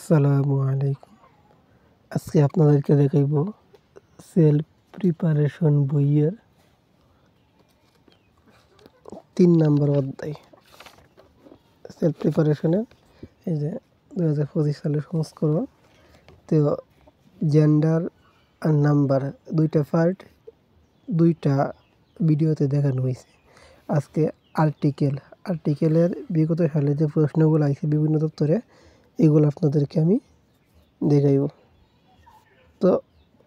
আসসালামু আলাইকুম। আজকে আপনাদেরকে দেখাইব সেলফ প্রিপারেশন বইয়ের ৩ নাম্বার অধ্যায়। সেলফ প্রিপারেশনের এই যে 2025 সালের সংস্করণ। তো জেন্ডার আর নাম্বার ২টা পার্ট ২টা ভিডিওতে দেখানো হয়েছে। আজকে আর্টিকেলের বিগত সালে যে প্রশ্নগুলো আছে বিভিন্ন দপ্তরে, এগুলো আপনাদেরকে আমি দেখাইব। তো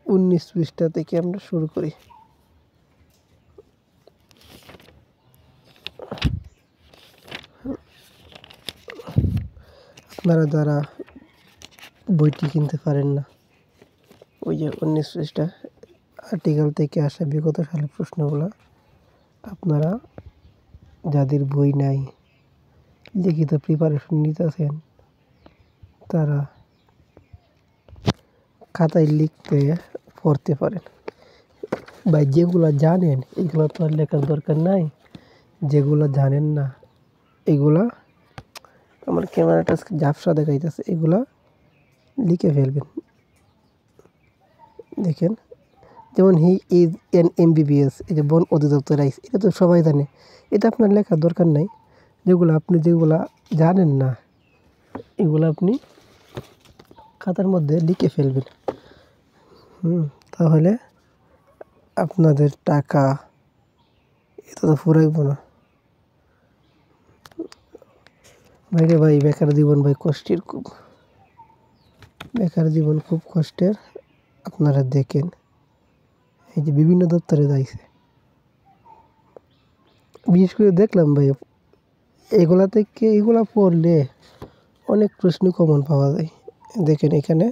19 পৃষ্ঠা থেকে আমরা শুরু করি। আপনারা যারা বইটি কিনতে পারেন না, ওই যে 19 পৃষ্ঠা আর্টিকেল থেকে আসা বিগত সালের প্রশ্নগুলো আপনারা যাদের বই নাই, লিখিত প্রিপারেশন নিতেছেন, তারা খাতায় লিখতে পড়তে পারেন। বা যেগুলো জানেন এগুলো তো আর লেখার দরকার নাই, যেগুলো জানেন না এগুলা, আমার ক্যামেরাটা ঝাপসা দেখাইতেছে, এগুলা লিখে ফেলবেন। দেখেন, যেমন হি ইজ এন MBBS, এই যে বন অধিদপ্তর আইস, এটা তো সবাই জানে, এটা আপনার লেখার দরকার নাই। আপনি যেগুলা জানেন না এগুলো আপনি খাতার মধ্যে লিখে ফেলবেন। তাহলে আপনাদের টাকা এটা তো ফুরাইব না। ভাই বেকার জীবন কষ্টের খুব, বেকার জীবন খুব কষ্টের। আপনারা দেখেন, এই যে বিভিন্ন দপ্তরে যাইছে, বিশেষ করে দেখলাম ভাই, এগুলা পড়লে অনেক প্রশ্ন কমন পাওয়া যায়। দেখেন এখানে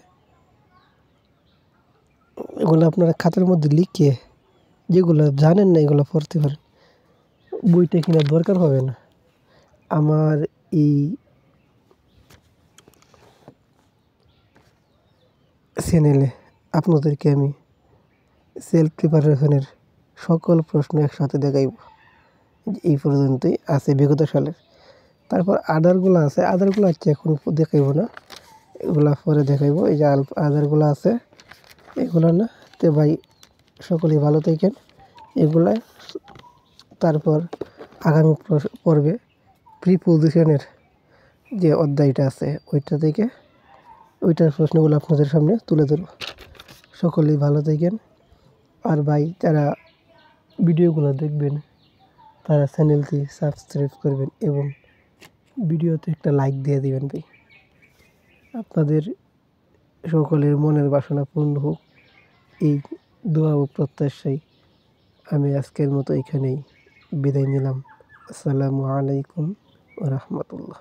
এগুলো আপনারা খাতার মধ্যে লিখে যেগুলো জানেন না এগুলো পড়তে পারেন, বইটা কেনার দরকার হবে না। আমার এই চ্যানেলে আপনাদেরকে আমি সেলফ প্রিপারেশনের সকল প্রশ্ন একসাথে দেখাইব। এই পর্যন্তই আছে বিগত সালের। তারপর আদারগুলো আছে, আদারগুলো হচ্ছে এখন দেখাইব না, এগুলা পরে দেখাইব। এই যে আদারগুলো আছে এগুলো না। তো ভাই সকলেই ভালো থাকেন। এগুলা তারপর আগামী পর্বে প্রিপোজিশনের যে অধ্যায়টা আছে ওইটার প্রশ্নগুলো আপনাদের সামনে তুলে ধরব। সকলেই ভালো থাকেন। আর ভাই যারা ভিডিওগুলো দেখবেন তারা চ্যানেলটি সাবস্ক্রাইব করবেন এবং ভিডিওতে একটা লাইক দিয়ে দিবেন ভাই। আপনাদের সকলের মনের বাসনা পূর্ণ হোক, এই দোয়া ও প্রত্যাশায় আমি আজকের মতো এখানেই বিদায় নিলাম। আসসালামু আলাইকুম ওয়া রাহমাতুল্লাহ।